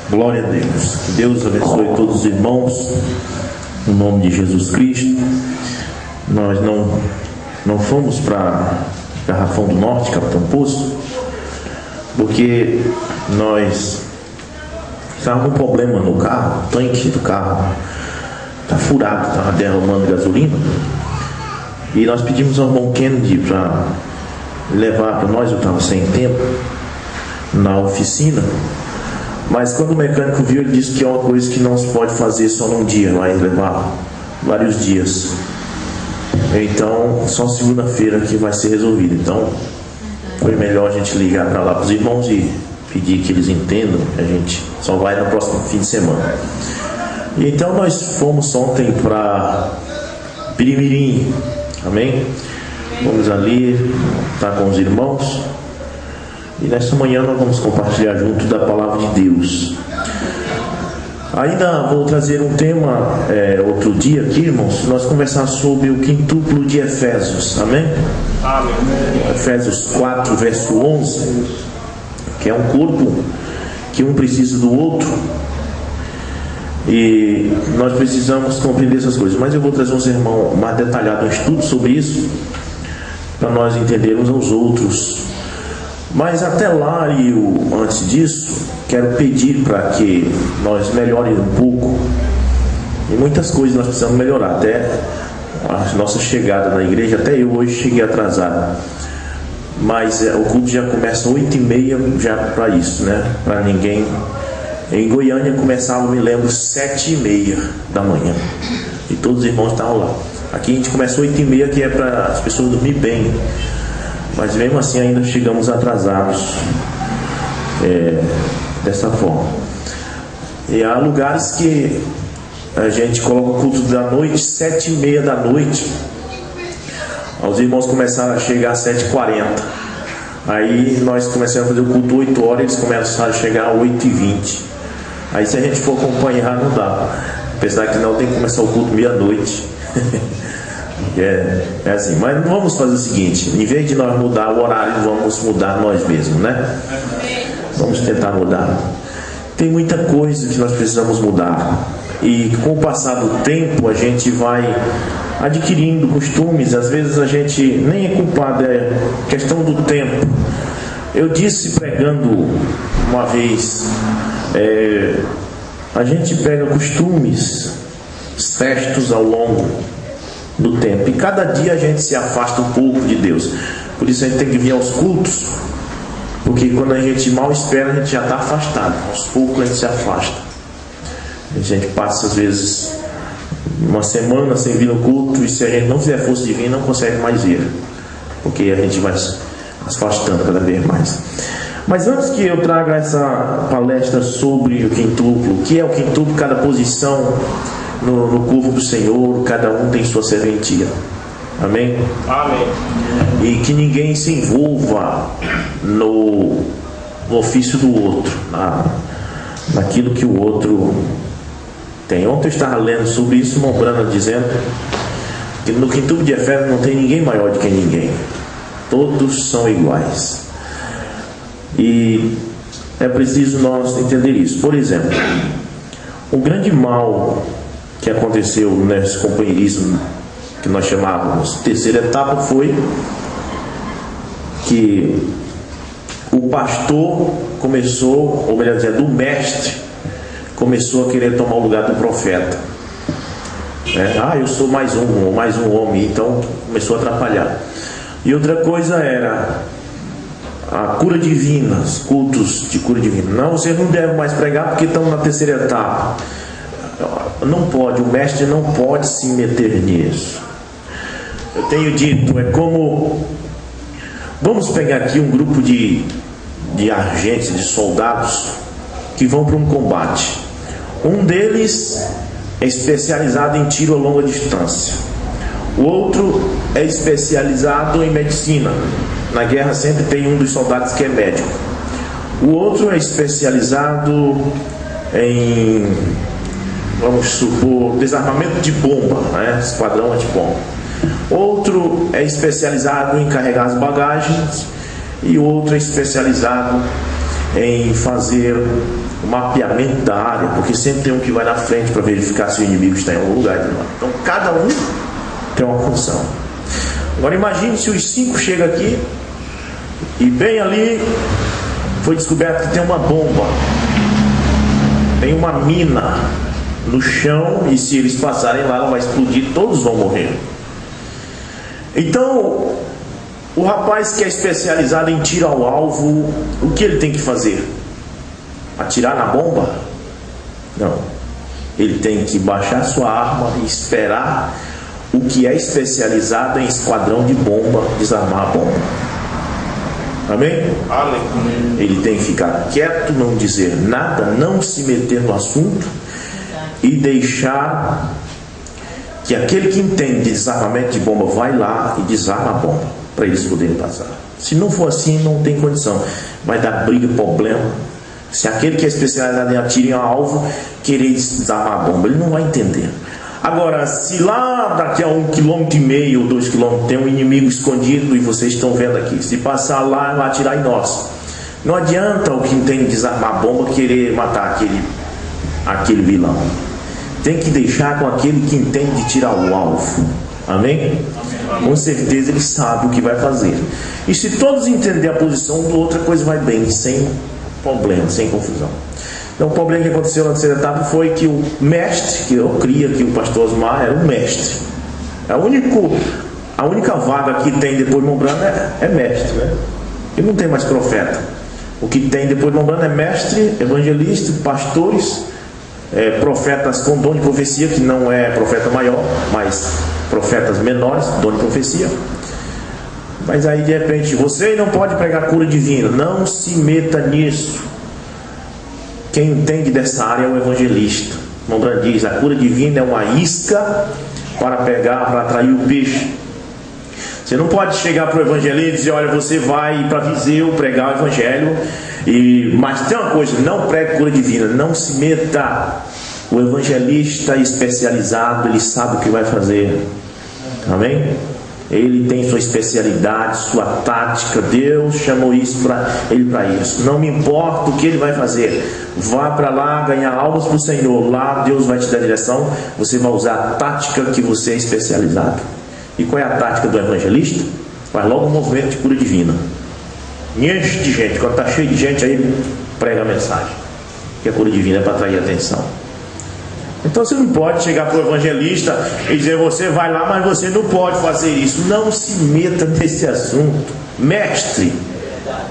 Glória a Deus. Que Deus abençoe todos os irmãos, no nome de Jesus Cristo. Nós não fomos para Garrafão do Norte, Capitão Poço, porque nós estávamos com um problema no carro, o tanque do carro está furado, estava derramando gasolina, e nós pedimos ao irmão Kennedy para levar para nós. Eu estava sem tempo na oficina, mas quando o mecânico viu, ele disse que é uma coisa que não se pode fazer só num dia, vai levar vários dias. Então só segunda-feira que vai ser resolvido. Então foi melhor a gente ligar para lá para os irmãos e pedir que eles entendam que a gente só vai no próximo fim de semana. E então nós fomos ontem para Pirimirim, amém? Vamos ali estar com os irmãos e nesta manhã nós vamos compartilhar junto da palavra de Deus. Ainda vou trazer um tema outro dia aqui, irmãos, nós conversar sobre o quintuplo de Efésios, amém? Amém. Efésios 4, verso 11, que é um corpo que um precisa do outro e nós precisamos compreender essas coisas, mas eu vou trazer um sermão mais detalhado, um estudo sobre isso, para nós entendermos aos outros. Mas até lá, e antes disso, quero pedir para que nós melhoremos um pouco. E muitas coisas nós precisamos melhorar. Até a nossa chegada na igreja, até eu hoje cheguei atrasado. Mas o culto já começa 8h30 já para isso, né? Para ninguém. Em Goiânia começava, me lembro, 7h30 da manhã. E todos os irmãos estavam lá. Aqui a gente começa 8h30, que é para as pessoas dormir bem. Mas mesmo assim ainda chegamos atrasados dessa forma. E há lugares que a gente coloca o culto da noite 7h30 da noite. Os irmãos começaram a chegar às 7h40. Aí nós começamos a fazer o culto 8 horas, eles começaram a chegar às 8h20. Aí se a gente for acompanhar não dá. Apesar que não tem que começar o culto meia-noite. É assim, mas vamos fazer o seguinte: em vez de nós mudar o horário, vamos mudar nós mesmos, né? Vamos tentar mudar. Tem muita coisa que nós precisamos mudar, e com o passar do tempo a gente vai adquirindo costumes. Às vezes a gente nem é culpado, é questão do tempo. Eu disse pregando uma vez, a gente pega costumes certos ao longo do tempo, e cada dia a gente se afasta um pouco de Deus. Por isso a gente tem que vir aos cultos, porque quando a gente mal espera, a gente já está afastado. Aos poucos a gente se afasta. A gente passa às vezes uma semana sem vir no culto, e se a gente não fizer força de vir, não consegue mais vir, porque a gente vai se afastando cada vez mais. Mas antes que eu traga essa palestra sobre o quintuplo, o que é o quintuplo, cada posição no corpo do Senhor, cada um tem sua serventia. Amém? Amém. E que ninguém se envolva no ofício do outro, naquilo que o outro tem. Ontem eu estava lendo sobre isso, irmão Brana dizendo que no quintuplo de Efésios não tem ninguém maior do que ninguém. Todos são iguais. E é preciso nós entender isso. Por exemplo, o grande mal que aconteceu nesse companheirismo que nós chamávamos terceira etapa foi que o pastor começou, ou melhor dizendo, o mestre começou a querer tomar o lugar do profeta. Eu sou mais um homem, então começou a atrapalhar. E outra coisa era a cura divina, os cultos de cura divina. Não, você não deve mais pregar porque estamos na terceira etapa. Não pode, o mestre não pode se meter nisso. Eu tenho dito, é como, vamos pegar aqui um grupo de agentes, de soldados que vão para um combate. Um deles é especializado em tiro a longa distância. O outro é especializado em medicina. Na guerra sempre tem um dos soldados que é médico. O outro é especializado em, vamos supor, desarmamento de bomba, esquadrão antibomba. Outro é especializado em carregar as bagagens, e outro é especializado em fazer o mapeamento da área, porque sempre tem um que vai na frente para verificar se o inimigo está em algum lugar. Então cada um tem uma função. Agora imagine se os 5 chegam aqui e bem ali foi descoberto que tem uma bomba, tem uma mina no chão, e se eles passarem lá ela vai explodir, todos vão morrer. Então o rapaz que é especializado em tiro ao alvo, o que ele tem que fazer? Atirar na bomba? Não. Ele tem que baixar sua arma e esperar o que é especializado em esquadrão de bomba desarmar a bomba. Amém? Ele tem que ficar quieto, não dizer nada, não se meter no assunto e deixar que aquele que entende de desarmamento de bomba vai lá e desarma a bomba para eles poderem passar. Se não for assim, não tem condição, vai dar briga, problema. Se aquele que é especializado em atiro em alvo querer desarmar a bomba, ele não vai entender. Agora, se lá daqui a 1,5 km ou 2 km tem um inimigo escondido e vocês estão vendo aqui, se passar lá, vai atirar em nós. Não adianta o que entende desarmar a bomba querer matar aquele vilão. Tem que deixar com aquele que entende de tirar o alvo. Amém? Com certeza ele sabe o que vai fazer. E se todos entenderem a posição do outro, a coisa vai bem, sem problema, sem confusão. Então o problema que aconteceu na terceira etapa foi que o mestre, que eu cria que o pastor Osmar era o mestre. A única vaga que tem depois de Mombrana é mestre, né? E não tem mais profeta. O que tem depois de Mombrana é mestre, evangelista, pastores, profetas com dom de profecia, que não é profeta maior, mas profetas menores, dom de profecia. Mas aí de repente, você não pode pregar cura divina, não se meta nisso. Quem entende dessa área é o evangelista. Mombrana diz, a cura divina é uma isca para pegar, para atrair o peixe. Você não pode chegar para o evangelista e dizer, olha, você vai para Viseu pregar o evangelho, mas tem uma coisa, não pregue cura divina, não se meta. O evangelista especializado, ele sabe o que vai fazer. Amém? Ele tem sua especialidade, sua tática. Deus chamou isso para ele para isso. Não me importa o que ele vai fazer. Vá para lá ganhar almas para o Senhor. Lá Deus vai te dar direção. Você vai usar a tática que você é especializado. E qual é a tática do evangelista? Faz logo um movimento de cura divina. Enche de gente. Quando está cheio de gente, aí ele prega a mensagem. Que a cura divina é para atrair atenção. Então você não pode chegar para o evangelista e dizer, você vai lá, mas você não pode fazer isso. Não se meta nesse assunto. Mestre,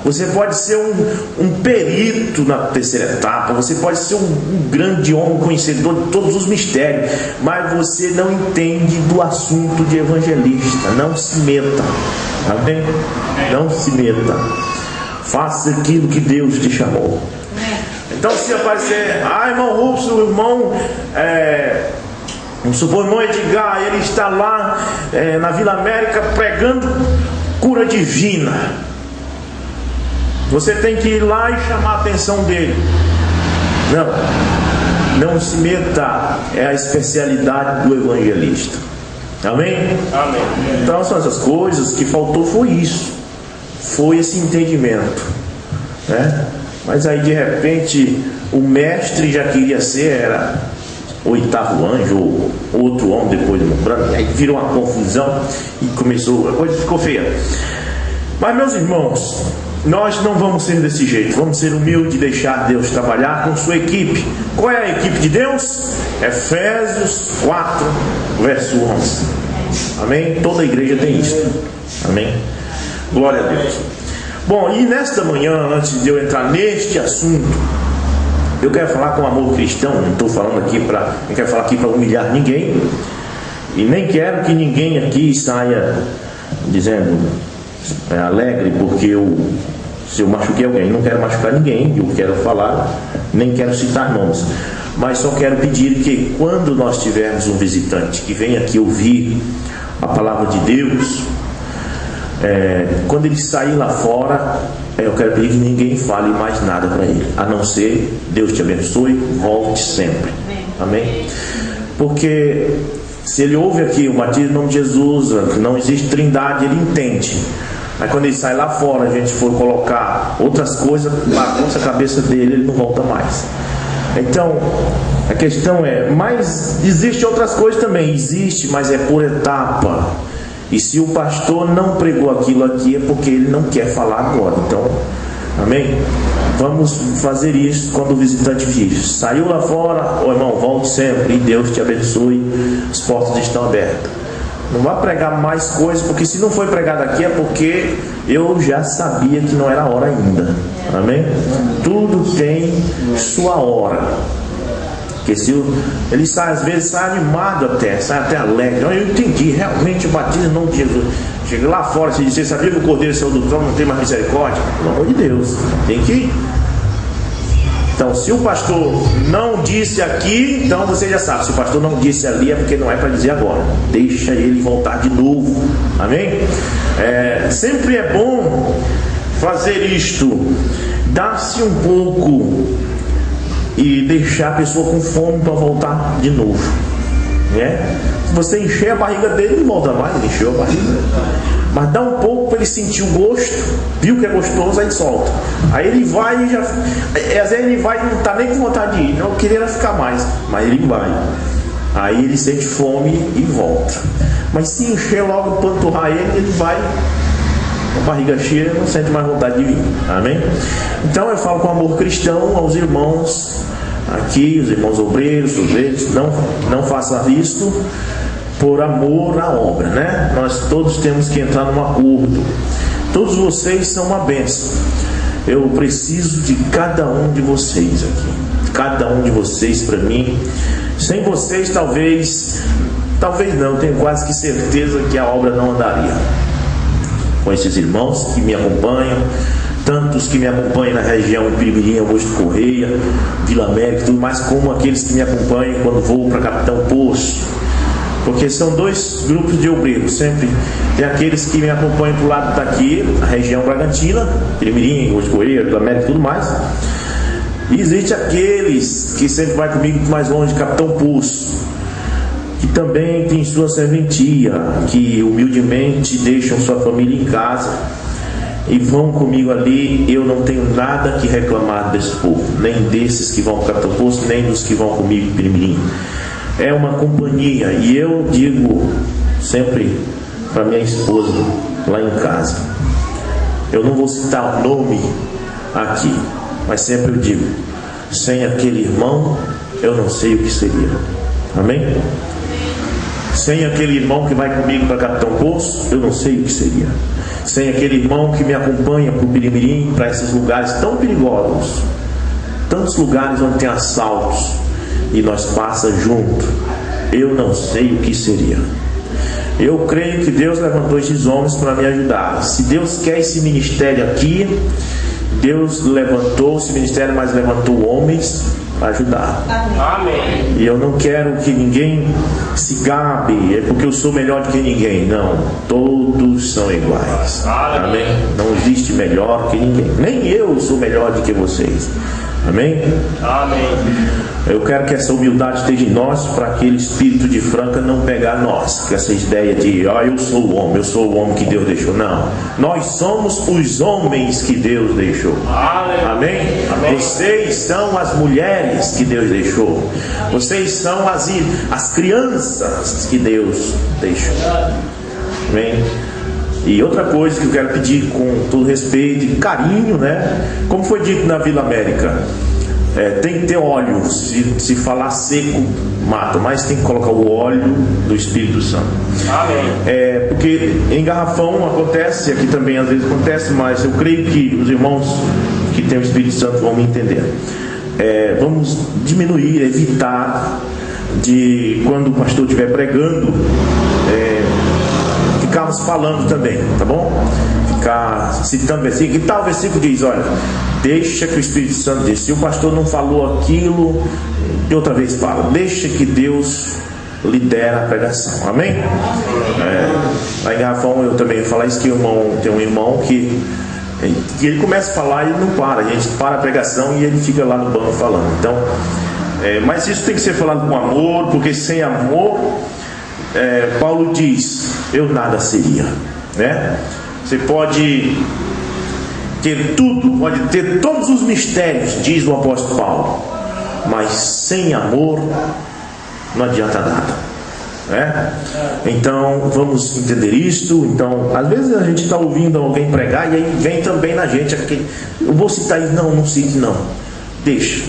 você pode ser um perito na terceira etapa, você pode ser um grande homem conhecedor de todos os mistérios, mas você não entende do assunto de evangelista. Não se meta. Amém? Não se meta. Faça aquilo que Deus te chamou. Então se aparecer, irmão Rufus, o irmão, vamos supor, o irmão Edgar, ele está lá na Vila América pregando cura divina. Você tem que ir lá e chamar a atenção dele. Não se meta, é a especialidade do evangelista. Amém? Amém. Então são essas coisas, que faltou foi isso. Foi esse entendimento, né? Mas aí de repente o mestre já queria ser, era o 8º anjo, ou outro homem depois do Mombrana, e aí virou uma confusão e começou, a coisa ficou feia. Mas meus irmãos, nós não vamos ser desse jeito, vamos ser humildes e deixar Deus trabalhar com sua equipe. Qual é a equipe de Deus? Efésios 4, verso 11. Amém? Toda a igreja tem isso. Amém? Glória a Deus. Bom, e nesta manhã, antes de eu entrar neste assunto, eu quero falar com amor cristão. Não estou falando aqui não quero falar aqui para humilhar ninguém, e nem quero que ninguém aqui saia dizendo alegre porque se eu machuquei alguém. Não quero machucar ninguém, eu quero falar, nem quero citar nomes, mas só quero pedir que quando nós tivermos um visitante que vem aqui ouvir a palavra de Deus, quando ele sair lá fora, eu quero pedir que ninguém fale mais nada para ele, a não ser Deus te abençoe, volte sempre. Amém? Porque se ele ouve aqui o batismo em nome de Jesus, não existe trindade, ele entende. Mas quando ele sai lá fora, a gente for colocar outras coisas, bagunça a cabeça dele, ele não volta mais. Então a questão mas existe outras coisas também, existe, mas é por etapa. E se o pastor não pregou aquilo aqui, é porque ele não quer falar agora. Então, amém? Vamos fazer isso quando o visitante vir. Saiu lá fora, irmão, volte sempre, e Deus te abençoe, as portas estão abertas. Não vá pregar mais coisas, porque se não foi pregado aqui é porque eu já sabia que não era a hora ainda. Amém? Tudo tem sua hora. Porque se ele sai, às vezes sai animado até, sai até alegre. Eu entendi, realmente o batismo não de Jesus. Chega lá fora, se dizer, sabia que o Cordeiro saiu do trono, não tem mais misericórdia? Pelo amor de Deus, tem que ir. Então, se o pastor não disse aqui, então você já sabe, se o pastor não disse ali é porque não é para dizer agora. Deixa ele voltar de novo. Amém? Sempre é bom fazer isto, dar-se um pouco e deixar a pessoa com fome para voltar de novo, né? Se você encher a barriga dele, não volta mais, ele encheu a barriga. Mas dá um pouco para ele sentir o gosto, viu que é gostoso, aí solta. Aí ele vai e já. Às vezes ele vai e não está nem com vontade de ir, não queria ficar mais, mas ele vai. Aí ele sente fome e volta. Mas se encher logo, panturrar ele vai com a barriga cheia, não sente mais vontade de vir. Amém? Então eu falo com amor cristão aos irmãos aqui, os irmãos obreiros, não faça isso por amor à obra, né? Nós todos temos que entrar num acordo. Todos vocês são uma bênção. Eu preciso de cada um de vocês aqui. Cada um de vocês para mim. Sem vocês talvez não, tenho quase que certeza que a obra não andaria. Com esses irmãos que me acompanham, tantos que me acompanham na região Pirimirim, Augusto Correia, Vila América e tudo mais, como aqueles que me acompanham quando vou para Capitão Poço. Porque são dois grupos de obreiros, sempre tem aqueles que me acompanham para o lado daqui, a região Bragantina, Pirimirim, Augusto Correia, Vila América e tudo mais. E existe aqueles que sempre vai comigo mais longe, Capitão Poço, que também tem sua serventia, que humildemente deixam sua família em casa e vão comigo ali. Eu não tenho nada que reclamar desse povo, nem desses que vão para o Capitão Poço, nem dos que vão comigo em Pirimirim. É uma companhia, e eu digo sempre para minha esposa lá em casa, eu não vou citar o nome aqui, mas sempre eu digo, sem aquele irmão eu não sei o que seria. Amém? Sem aquele irmão que vai comigo para Capitão Poço, eu não sei o que seria. Sem aquele irmão que me acompanha para o Pirimirim, para esses lugares tão perigosos, tantos lugares onde tem assaltos, e nós passa junto, eu não sei o que seria. Eu creio que Deus levantou esses homens para me ajudar. Se Deus quer esse ministério aqui, Deus levantou esse ministério, mas levantou homens para ajudar. Amém. E eu não quero que ninguém se gabe, é porque eu sou melhor do que ninguém. Não, todos são iguais. Amém? Não existe melhor que ninguém. Nem eu sou melhor do que vocês. Amém? Amém. Eu quero que essa humildade esteja em nós, para aquele espírito de Franca não pegar nós, que essa ideia de eu sou o homem que Deus deixou. Não, nós somos os homens que Deus deixou. Amém? Amém? Vocês são as mulheres que Deus deixou. Vocês são as crianças que Deus deixou. Amém? E outra coisa que eu quero pedir com todo respeito e carinho, né? Como foi dito na Vila América, tem que ter óleo. Se falar seco, mata, mas tem que colocar o óleo do Espírito Santo. Amém. Porque em garrafão acontece, aqui também às vezes acontece, mas eu creio que os irmãos que têm o Espírito Santo vão me entender. Vamos diminuir, evitar de, quando o pastor estiver pregando, ficarmos falando também, tá bom? Ficar citando versículo. Que tal versículo diz, olha, deixa que o Espírito Santo diz. Se o pastor não falou aquilo, de outra vez fala. Deixa que Deus lidera a pregação. Amém? Lá em Garrafão eu também ia falar isso, que tem um irmão que ele começa a falar e ele não para. A gente para a pregação e ele fica lá no banco falando. Então, mas isso tem que ser falado com amor, porque sem amor, Paulo diz, eu nada seria, né? Você pode ter tudo, pode ter todos os mistérios, diz o apóstolo Paulo, mas sem amor não adianta nada, né? Então vamos entender isto. Então às vezes a gente está ouvindo alguém pregar e aí vem também na gente aquele, eu vou citar isso, não cite não, deixa,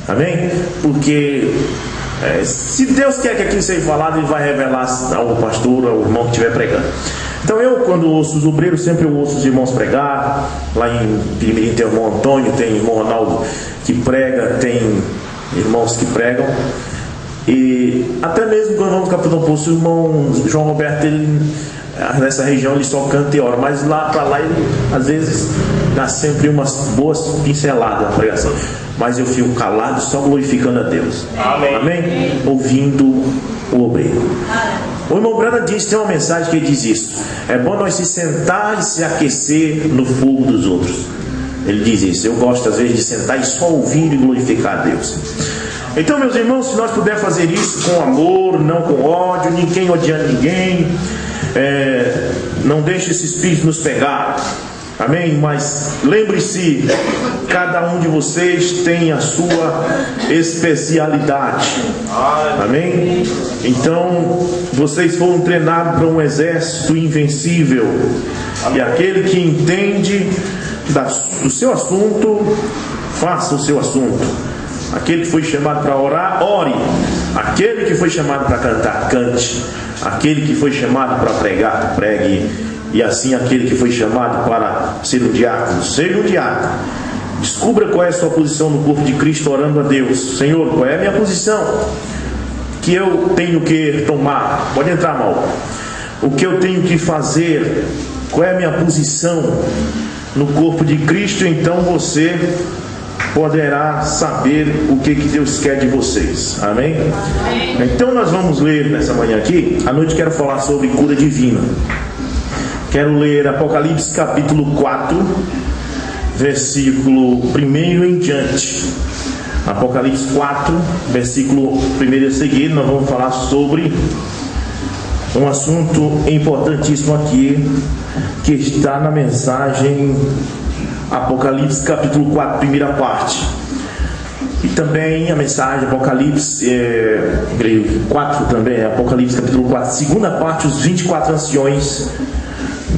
amém? Porque se Deus quer que aquilo seja falado, Ele vai revelar ao pastor, ao irmão que estiver pregando. Então eu, quando ouço os obreiros, sempre eu ouço os irmãos pregar. Lá em Pirimirim tem o irmão Antônio, tem o irmão Ronaldo que prega, tem irmãos que pregam. E até mesmo quando vamos no Capitão Poço, o irmão João Roberto, ele, nessa região, ele só canta e ora, mas lá para lá ele às vezes dá sempre umas boas pinceladas na pregação, mas eu fico calado só glorificando a Deus. Amém. Amém? Ouvindo o obreiro. O irmão Brana diz, tem uma mensagem que ele diz isso: é bom nós se sentar e se aquecer no fogo dos outros. Ele diz isso. Eu gosto às vezes de sentar e só ouvir e glorificar a Deus. Então, meus irmãos, se nós pudermos fazer isso com amor, não com ódio, ninguém odiando ninguém, não deixe esse espírito nos pegar, amém? Mas lembre-se, cada um de vocês tem a sua especialidade, amém? Então, vocês foram treinados para um exército invencível, e aquele que entende do seu assunto, faça o seu assunto. Aquele que foi chamado para orar, ore. Aquele que foi chamado para cantar, cante. Aquele que foi chamado para pregar, pregue. E assim aquele que foi chamado para ser um diácono, seja um diácono. Descubra qual é a sua posição no corpo de Cristo, orando a Deus. Senhor, qual é a minha posição? Que eu tenho que tomar? Pode entrar, mal. O que eu tenho que fazer? Qual é a minha posição no corpo de Cristo? Então você poderá saber o que Deus quer de vocês. Amém? Então nós vamos ler nessa manhã aqui. À noite quero falar sobre cura divina. Quero ler Apocalipse capítulo 4, versículo 1 em diante. Apocalipse 4, versículo 1 a seguir. Nós vamos falar sobre um assunto importantíssimo aqui, que está na mensagem Apocalipse capítulo 4, primeira parte. E também a mensagem Apocalipse 4 também, Apocalipse capítulo 4, segunda parte, os 24 anciões.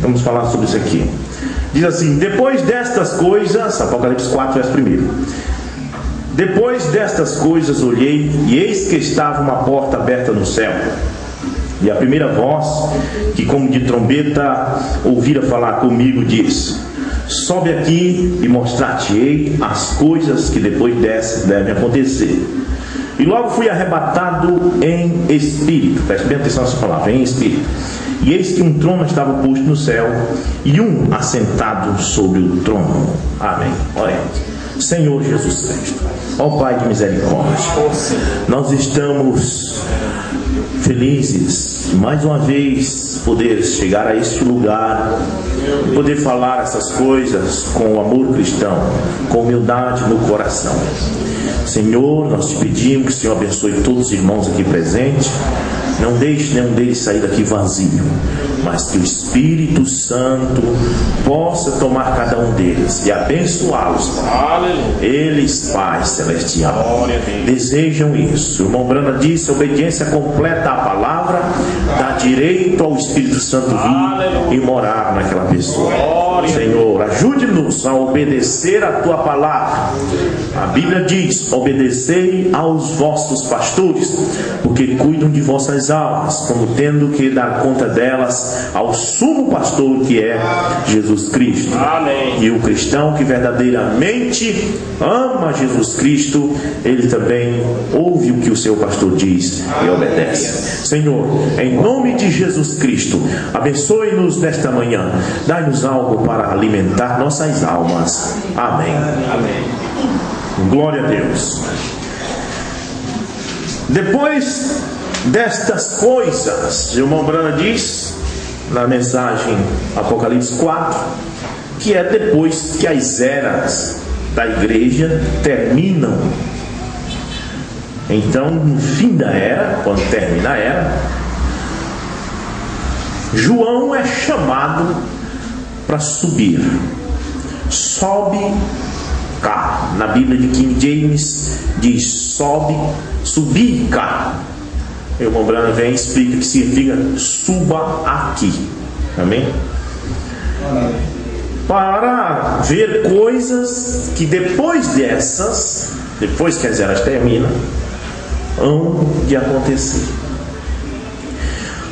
Vamos falar sobre isso aqui. Diz assim: depois destas coisas, Apocalipse 4, verso 1. Depois destas coisas olhei, e eis que estava uma porta aberta no céu. E a primeira voz, que como de trombeta ouvira falar comigo, disse: sobe aqui e mostrar-te-ei as coisas que depois dessas devem acontecer. E logo fui arrebatado em espírito. Preste bem atenção nessa palavra, em espírito. E eis que um trono estava posto no céu, e um assentado sobre o trono. Amém. Oremos. Senhor Jesus Cristo, ó Pai de misericórdia, nós estamos felizes mais uma vez poder chegar a este lugar, poder falar essas coisas com o amor cristão, com humildade no coração. Senhor, nós te pedimos que o Senhor abençoe todos os irmãos aqui presentes. Não deixe nenhum deles sair daqui vazio, mas que o Espírito Santo possa tomar cada um deles e abençoá-los. Eles, Pai Celestial, desejam isso. O irmão Brana disse: a obediência completa à palavra dá direito ao Espírito Santo vir e morar naquela pessoa. Senhor, ajude-nos a obedecer a tua palavra. A Bíblia diz: obedecei aos vossos pastores, porque cuidam de vossas almas, como tendo que dar conta delas ao sumo pastor, que é Jesus Cristo. Amém. E o cristão que verdadeiramente ama Jesus Cristo, ele também ouve o que o seu pastor diz e obedece. Senhor, em nome de Jesus Cristo, abençoe-nos nesta manhã, dai-nos algo para alimentar nossas almas. Amém. Amém. Glória a Deus. Depois destas coisas, o irmão Brana diz na mensagem Apocalipse 4, que é depois que as eras da igreja terminam. Então, no fim da era, quando termina a era, João é chamado para subir. Sobe cá. Na Bíblia de King James diz: sobe, subir cá. O irmão Brana vem e explica que significa suba aqui. Amém? Para ver coisas que depois dessas, depois que as eras terminam, hão de acontecer.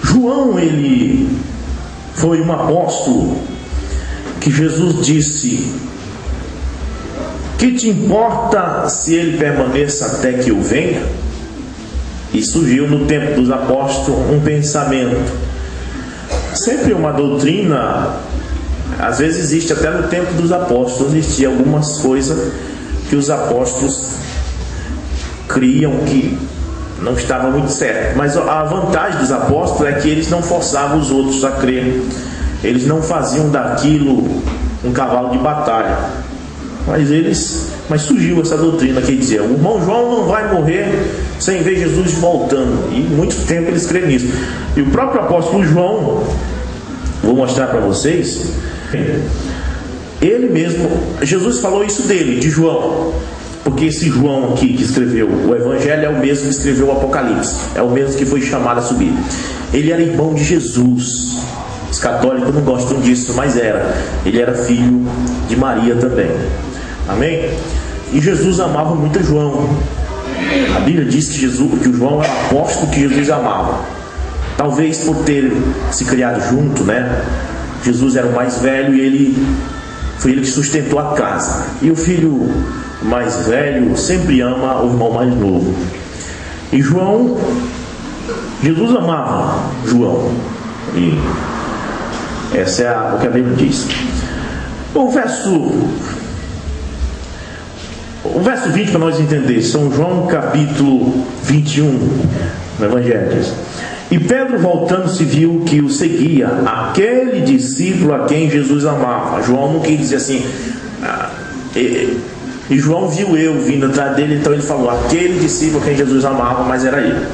João, ele foi um apóstolo que Jesus disse: Que te importa se ele permaneça até que eu venha? E surgiu no tempo dos apóstolos um pensamento. Sempre uma doutrina, às vezes existe até no tempo dos apóstolos, existia algumas coisas que os apóstolos criam que não estava muito certo. Mas a vantagem dos apóstolos é que eles não forçavam os outros a crer. Eles não faziam daquilo um cavalo de batalha. Mas surgiu essa doutrina que dizia: o irmão João não vai morrer sem ver Jesus voltando. E muito tempo eles creem nisso. E o próprio apóstolo João, vou mostrar para vocês, ele mesmo, Jesus falou isso dele, de João. Porque esse João aqui que escreveu o Evangelho é o mesmo que escreveu o Apocalipse, é o mesmo que foi chamado a subir. Ele era irmão de Jesus. Os católicos não gostam disso, mas era. Ele era filho de Maria também. Amém? E Jesus amava muito João. A Bíblia diz que o João era o apóstolo que Jesus amava. Talvez por ter se criado junto, né? Jesus era o mais velho e foi ele que sustentou a casa. E o filho mais velho sempre ama o irmão mais novo. E Jesus amava João. E essa é o que a Bíblia diz. O verso 20, para nós entender, São João capítulo 21, no Evangelho diz: e Pedro, voltando-se, viu que o seguia aquele discípulo a quem Jesus amava. João não quis dizer assim, e João viu eu vindo atrás dele, então ele falou aquele discípulo a quem Jesus amava, mas era ele,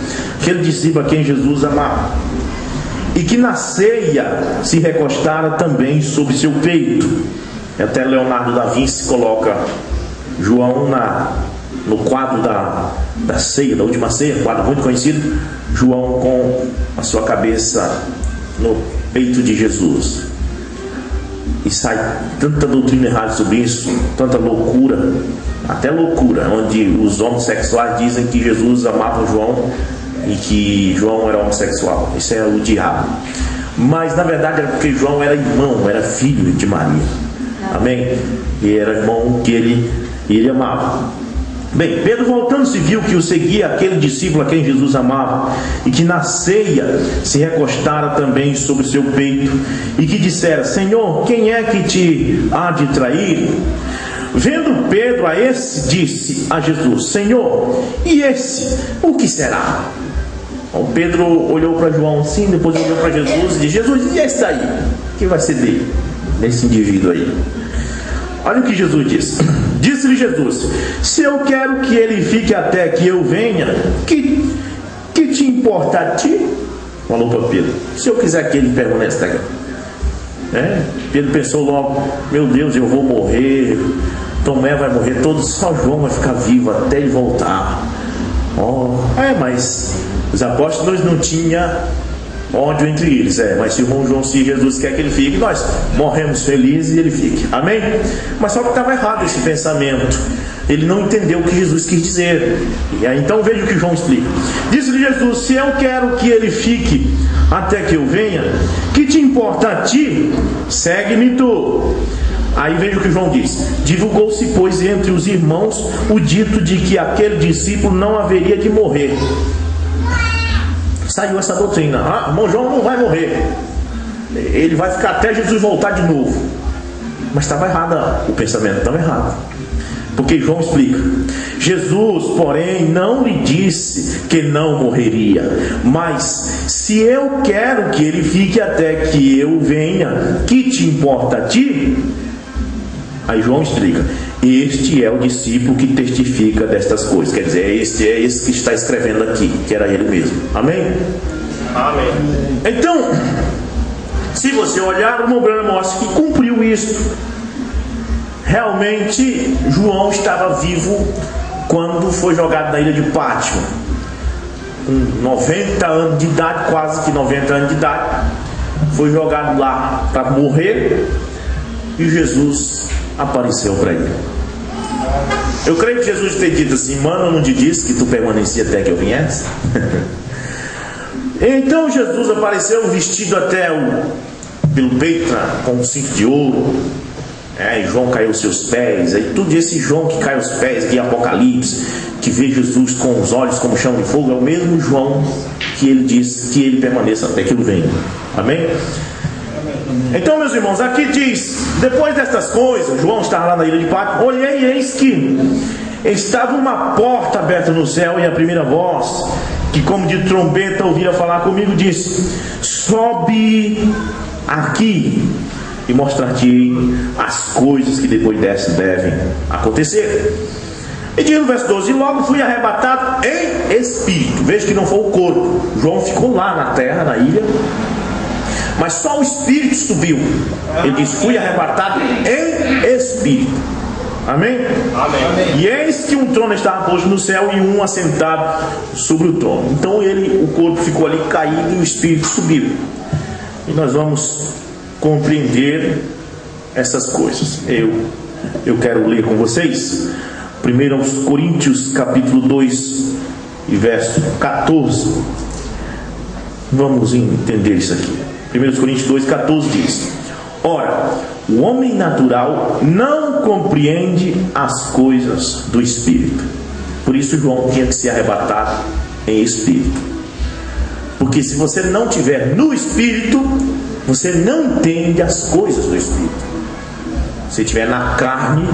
aquele discípulo a quem Jesus amava, e que na ceia se recostara também sobre seu peito. Até Leonardo da Vinci coloca João no quadro da ceia, da última ceia, um quadro muito conhecido, João com a sua cabeça no peito de Jesus. E sai tanta doutrina errada sobre isso, tanta loucura, até loucura, onde os homossexuais dizem que Jesus amava João e que João era homossexual. Isso é o diabo. Mas na verdade era porque João era irmão, era filho de Maria. Amém? E era irmão que ele amava. Bem, Pedro, voltando-se, viu que o seguia aquele discípulo a quem Jesus amava, e que na ceia se recostara também sobre seu peito, e que dissera: Senhor, quem é que te há de trair? Vendo Pedro a esse, disse a Jesus: Senhor, e esse, o que será? Então Pedro olhou para João assim, depois olhou para Jesus e disse: Jesus, e esse daí? O que vai ser dele? Desse indivíduo aí? Olha o que Jesus disse. Disse-lhe Jesus: se eu quero que ele fique até que eu venha, que te importa a ti? Falou para Pedro. Se eu quiser que ele permaneça até aqui. Pedro pensou logo: meu Deus, eu vou morrer, Tomé vai morrer, só João vai ficar vivo até ele voltar. Mas os apóstolos não tinham ódio entre eles, mas se o irmão João, se Jesus quer que ele fique, nós morremos felizes e ele fique, amém? Mas só que estava errado esse pensamento, ele não entendeu o que Jesus quis dizer. E aí, então veja o que João explica. Disse-lhe Jesus: se eu quero que ele fique até que eu venha, que te importa a ti? Segue-me tu. Aí veja o que João diz: divulgou-se, pois, entre os irmãos o dito de que aquele discípulo não haveria de morrer. Saiu essa doutrina: irmão João não vai morrer, ele vai ficar até Jesus voltar de novo. Mas estava errado, o pensamento estava errado, porque João explica: Jesus, porém, não lhe disse que não morreria, mas se eu quero que ele fique até que eu venha, que te importa a ti? Aí João explica: este é o discípulo que testifica destas coisas. Quer dizer, este é esse que está escrevendo aqui, que era ele mesmo. Amém? Amém. Então, se você olhar, o Branham mostra que cumpriu isso. Realmente, João estava vivo quando foi jogado na ilha de Pátimo, com 90 anos de idade, quase que 90 anos de idade. Foi jogado lá para morrer, e Jesus apareceu para ele. Eu creio que Jesus tenha dito assim: mano, não te disse que tu permanecia até que eu viesse? Então Jesus apareceu vestido até pelo peito, com um cinto de ouro, E João caiu aos seus pés. Aí tudo esse João que cai aos pés aqui em Apocalipse, que vê Jesus com os olhos como chão de fogo, é o mesmo João que ele diz que ele permaneça até que ele venha. Amém? Então, meus irmãos, aqui diz: depois destas coisas, João estava lá na ilha de Patmos, olhei e eis que estava uma porta aberta no céu, e a primeira voz, que como de trombeta ouvia falar comigo, disse: sobe aqui e mostrar-te as coisas que depois dessa devem acontecer. E diz no verso 12: e logo fui arrebatado em espírito. Veja que não foi o corpo. João ficou lá na terra, na ilha, mas só o espírito subiu. Ele diz: fui arrebatado em espírito. Amém? Amém? E eis que um trono estava posto no céu e um assentado sobre o trono. Então o corpo ficou ali caído e o espírito subiu. E nós vamos compreender essas coisas. Eu quero ler com vocês 1 Coríntios capítulo 2 e verso 14. Vamos entender isso aqui. 1 Coríntios 2, 14 diz: ora, o homem natural não compreende as coisas do Espírito. Por isso João tinha que ser arrebatado em Espírito. Porque se você não estiver no Espírito, você não entende as coisas do Espírito. Se estiver na carne,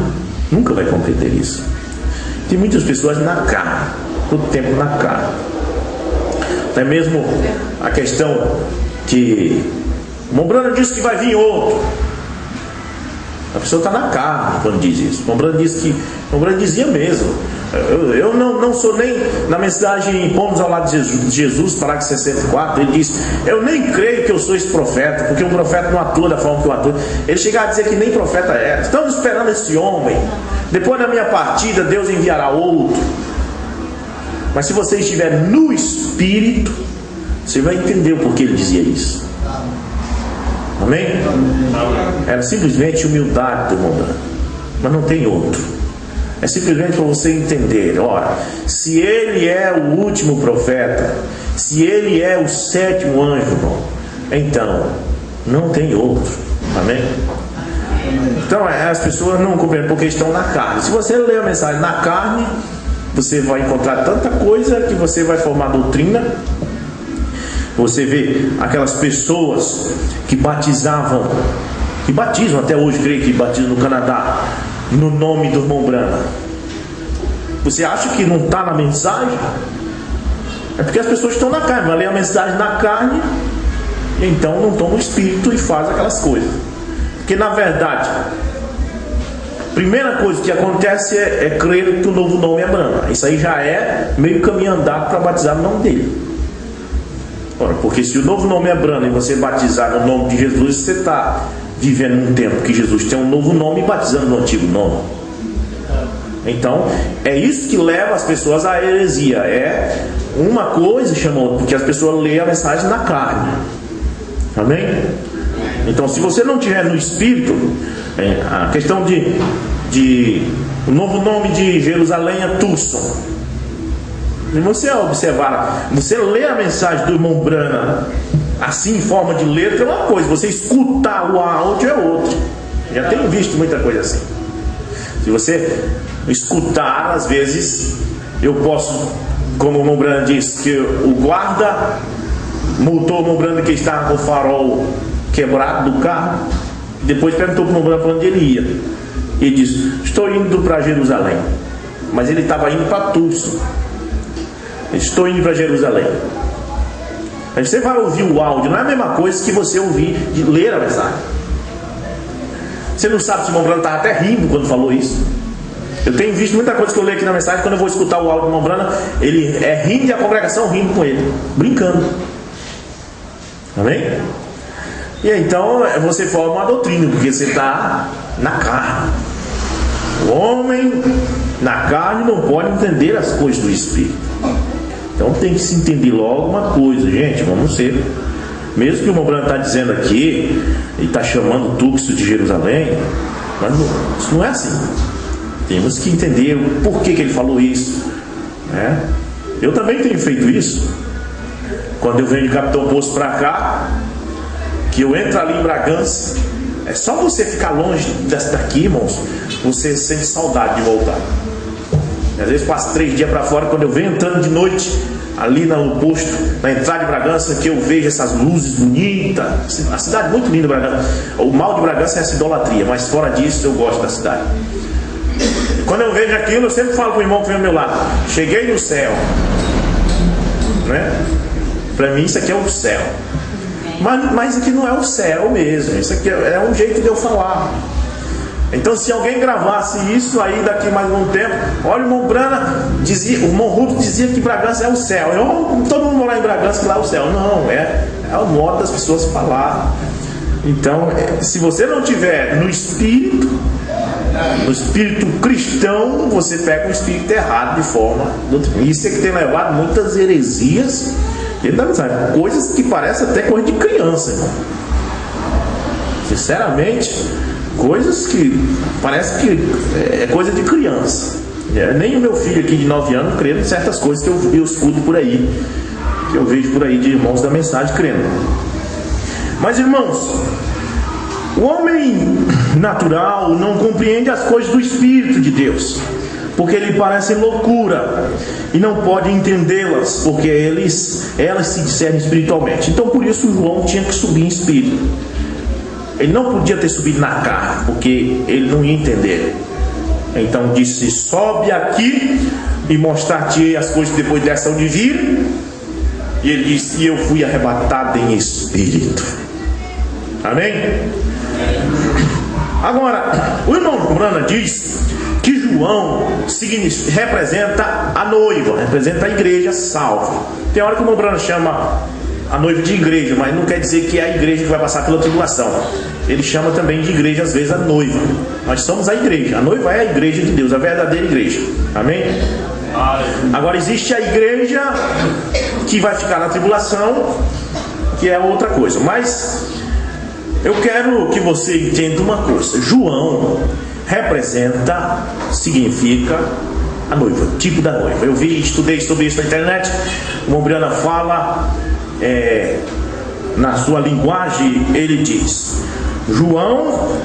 nunca vai compreender isso. Tem muitas pessoas na carne, todo tempo na carne. Até mesmo a questão que Mombrana disse que vai vir outro. A pessoa está na carne quando diz isso. Mombrana dizia mesmo. Eu não sou nem, na mensagem Pomos ao lado de Jesus, parágrafo 64, ele diz: eu nem creio que eu sou esse profeta, porque um profeta não atua da forma que eu atuo. Ele chega a dizer que nem profeta é. Estamos esperando esse homem. Depois da minha partida, Deus enviará outro. Mas se você estiver no Espírito, você vai entender o porquê ele dizia isso. Amém? Era simplesmente humildade do mundo, mas não tem outro. É simplesmente para você entender: ora, se ele é o último profeta, se ele é o sétimo anjo, então não tem outro. Amém? Então as pessoas não compreendem porque estão na carne. Se você ler a mensagem na carne, você vai encontrar tanta coisa que você vai formar doutrina. Você vê aquelas pessoas que batizam até hoje, creio que batizam no Canadá, no nome do irmão Branham. Você acha que não está na mensagem? É porque as pessoas estão na carne, vai ler a mensagem na carne, então não estão no Espírito e faz aquelas coisas. Porque na verdade, a primeira coisa que acontece é crer que o novo nome é Branham. Isso aí já é meio caminho andado para batizar no nome dele. Ora, porque se o novo nome é Branham e você batizar no nome de Jesus, você está vivendo num tempo que Jesus tem um novo nome e batizando no antigo nome. Então, é isso que leva as pessoas à heresia. É uma coisa chama outra, porque as pessoas leem a mensagem na carne. Amém? Então, se você não tiver no Espírito, a questão o novo nome de Jerusalém é Tucson. E você observar, você lê a mensagem do irmão Branham assim em forma de letra é uma coisa, você escutar o áudio é outra. Já tenho visto muita coisa assim. Se você escutar, às vezes eu posso, como o irmão Branham diz, que o guarda multou o irmão Branham que estava com o farol quebrado do carro, depois perguntou para o irmão Branham para onde ele ia. Ele disse: estou indo para Jerusalém. Mas ele estava indo para Tucson. Estou indo para Jerusalém. Aí você vai ouvir o áudio, não é a mesma coisa que você ouvir de ler a mensagem. Você não sabe se o irmão Branham estava até rindo quando falou isso. Eu tenho visto muita coisa que eu leio aqui na mensagem, quando eu vou escutar o áudio do irmão Branham, ele é rindo e a congregação rindo com ele, brincando. Amém? E então você forma uma doutrina, porque você está na carne. O homem na carne não pode entender as coisas do Espírito. Então tem que se entender logo uma coisa, gente, vamos ser. Mesmo que o irmão Branham está dizendo aqui, ele está chamando Tucson de Jerusalém, mas isso não é assim. Temos que entender o porquê que ele falou isso, né? Eu também tenho feito isso. Quando eu venho de Capitão Poço para cá, que eu entro ali em Bragança, É só você ficar longe daqui, irmãos, você sente saudade de voltar. Às vezes passo 3 dias para fora, quando eu venho entrando de noite ali no posto, na entrada de Bragança, que eu vejo essas luzes bonitas. A cidade muito linda, Bragança. O mal de Bragança é essa idolatria, mas fora disso eu gosto da cidade. Quando eu vejo aquilo, eu sempre falo para o irmão que vem ao meu lado: cheguei no céu, né? Para mim isso aqui é o céu. Mas isso aqui não é o céu mesmo. Isso aqui é um jeito de eu falar. Então, se alguém gravasse isso aí daqui mais um tempo, olha, o irmão Brana dizia, o irmão Ruto dizia que Bragança é o céu. Todo mundo morar em Bragança que lá é o céu. Não, é o modo das pessoas falar. Então, se você não tiver no espírito cristão, você pega um espírito errado de forma. Isso é que tem levado muitas heresias, coisas que parecem até coisa de criança, irmão. Sinceramente, coisas que parece que é coisa de criança. Nem o meu filho aqui de 9 anos crendo em certas coisas que eu escuto por aí, que eu vejo por aí de irmãos da mensagem crendo. Mas, irmãos, o homem natural não compreende as coisas do Espírito de Deus, porque lhe parecem loucura, e não pode entendê-las, porque elas se discernem espiritualmente. Então, por isso, João tinha que subir em espírito. Ele não podia ter subido na carne, porque ele não ia entender. Então disse: sobe aqui e mostrar-te as coisas depois dessa onde vir. E ele disse: e eu fui arrebatado em espírito. Amém? Agora, o irmão Brana diz que João representa a noiva, representa a igreja salva. Tem hora que o irmão Brana chama a noiva de igreja, mas não quer dizer que é a igreja que vai passar pela tribulação. Ele chama também de igreja às vezes a noiva. Nós somos a igreja. A noiva é a igreja de Deus, a verdadeira igreja. Amém? Agora existe a igreja que vai ficar na tribulação, que é outra coisa. Mas eu quero que você entenda uma coisa: João representa, significa a noiva, tipo da noiva. Eu estudei sobre isso na internet. O Mombriana fala, na sua linguagem, ele diz: João,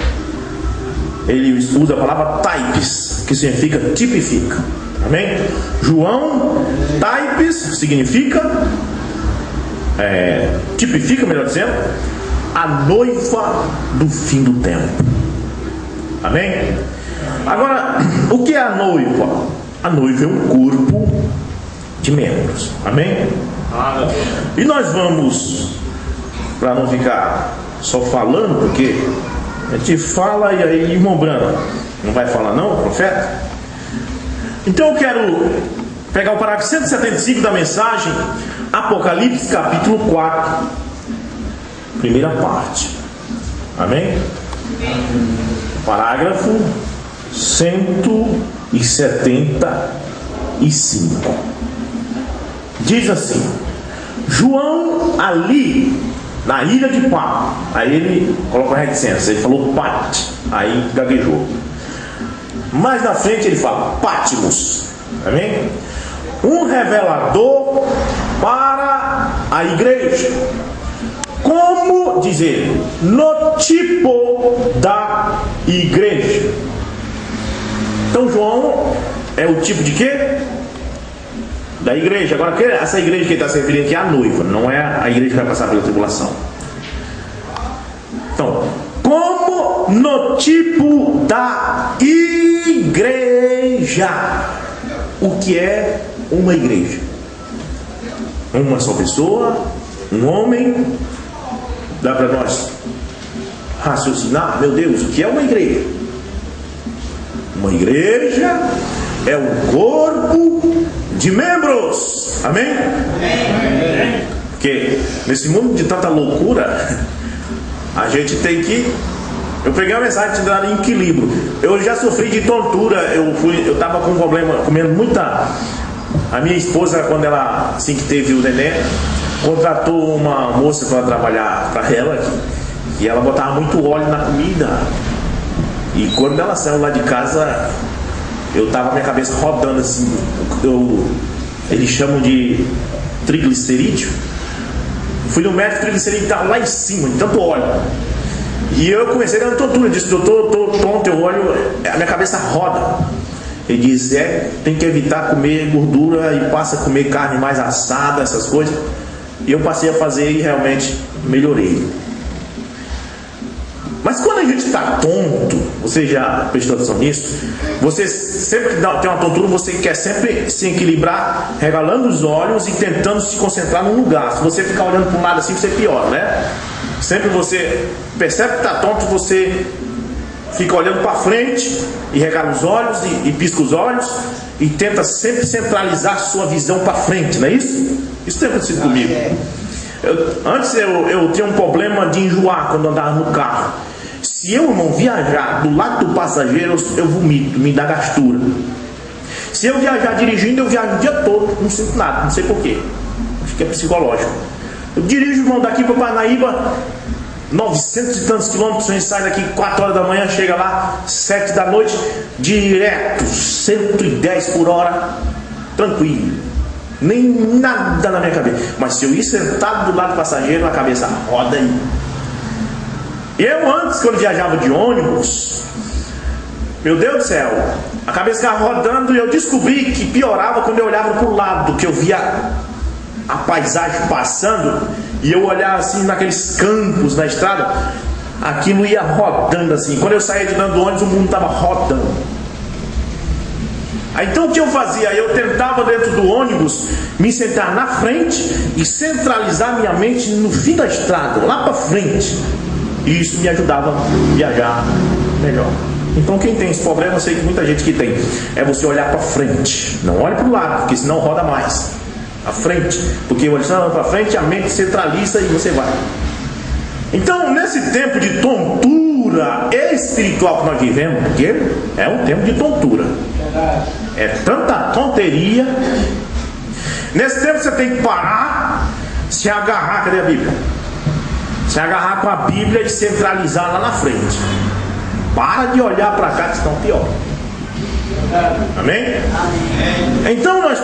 ele usa a palavra types, que significa tipifica. Amém? João, types, significa tipifica, melhor dizendo, a noiva do fim do tempo. Amém? Agora, o que é a noiva? A noiva é um corpo de membros. Amém? E nós vamos, para não ficar só falando, porque a gente fala e aí, irmão Brana, não vai falar não, profeta? Então eu quero pegar o parágrafo 175 da mensagem, Apocalipse capítulo 4, primeira parte. Amém? Parágrafo 175. Diz assim: João ali na ilha de Patmos. Aí ele colocou a reticência, ele falou Pat, aí gaguejou. Mais na frente ele fala Patmos. Amém? Um revelador para a igreja. Como diz ele? No tipo da igreja. Então João é o tipo de quê? Da igreja. Agora, essa igreja que ele está se referindo aqui é a noiva, não é a igreja que vai passar pela tribulação. Então, como no tipo da igreja. O que é uma igreja? Uma só pessoa, um homem. Dá para nós raciocinar, meu Deus, o que é uma igreja? Uma igreja é um corpo de membros. Amém? Amém. Porque nesse mundo de tanta loucura, a gente tem que... Eu preguei uma mensagem de dar equilíbrio. Eu já sofri de tortura. Eu estava com um problema, comendo muita... A minha esposa, quando ela, assim que teve o neném, contratou uma moça para trabalhar para ela, e ela botava muito óleo na comida. E quando ela saiu lá de casa, eu tava minha cabeça rodando assim. Eles chamam de triglicerídeo. Fui no médico, triglicerídeo estava lá em cima, de tanto óleo. E eu comecei dando tontura, disse: doutor, eu estou tonto, eu olho, a minha cabeça roda. Ele disse: tem que evitar comer gordura e passa a comer carne mais assada, essas coisas. E eu passei a fazer e realmente melhorei. Mas quando a gente está tonto, você já prestou atenção nisso? Você sempre que tem uma tontura, você quer sempre se equilibrar, regalando os olhos e tentando se concentrar num lugar. Se você ficar olhando para um lado assim, você piora, né? Sempre você percebe que está tonto, você fica olhando para frente e regala os olhos e pisca os olhos e tenta sempre centralizar sua visão para frente, não é isso? Isso tem acontecido comigo. Antes eu tinha um problema de enjoar quando andava no carro. Se eu, irmão, viajar do lado do passageiro, eu vomito, me dá gastura. Se eu viajar dirigindo, eu viajo o dia todo, não sinto nada, não sei porquê. Acho que é psicológico. Eu dirijo, irmão, daqui para Parnaíba, 900 e tantos quilômetros, a gente sai daqui 4 horas da manhã, chega lá 7 da noite, direto, 110 por hora, tranquilo, nem nada na minha cabeça. Mas se eu ir sentado do lado do passageiro, a cabeça roda aí. Eu antes, quando viajava de ônibus, meu Deus do céu, a cabeça ficava rodando e eu descobri que piorava quando eu olhava para o lado, que eu via a paisagem passando e eu olhava assim naqueles campos na estrada, aquilo ia rodando assim. Quando eu saía de dentro do ônibus, o mundo estava rodando. Aí, então o que eu fazia? Eu tentava dentro do ônibus me sentar na frente e centralizar minha mente no fim da estrada, lá para frente. E isso me ajudava a viajar melhor. Então quem tem esse problema, eu sei que muita gente que tem, é você olhar para frente. Não olhe para o lado, porque senão roda mais. À frente, porque olhando para frente a mente centraliza e você vai. Então nesse tempo de tontura espiritual que nós vivemos, porque é um tempo de tontura, é tanta tonteria. Nesse tempo você tem que parar, se agarrar, cadê a Bíblia? Se agarrar com a Bíblia e centralizar lá na frente. Para de olhar para cá que estão pior. Amém? Então nós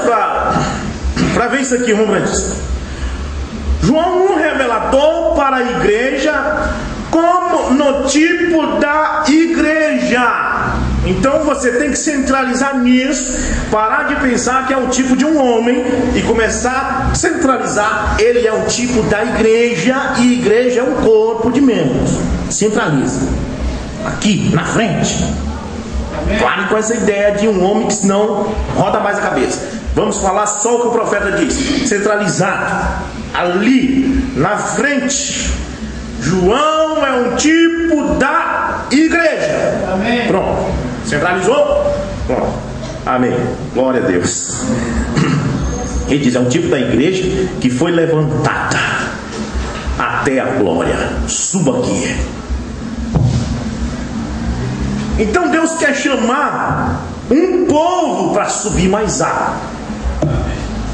para ver isso aqui, vamos ver isso. João 1 revelatou para a igreja como no tipo da igreja. Então você tem que centralizar nisso, parar de pensar que é um tipo de um homem e começar a centralizar, ele é um tipo da igreja e igreja é um corpo de membros. Centraliza aqui na frente. Pare com essa ideia de um homem que senão roda mais a cabeça. Vamos falar só o que o profeta diz. Centralizado ali na frente. João é um tipo da igreja. Amém. Pronto. Centralizou? Pronto. Amém. Glória a Deus. Ele diz: é um tipo da igreja que foi levantada até a glória. Suba aqui. Então Deus quer chamar um povo para subir mais alto.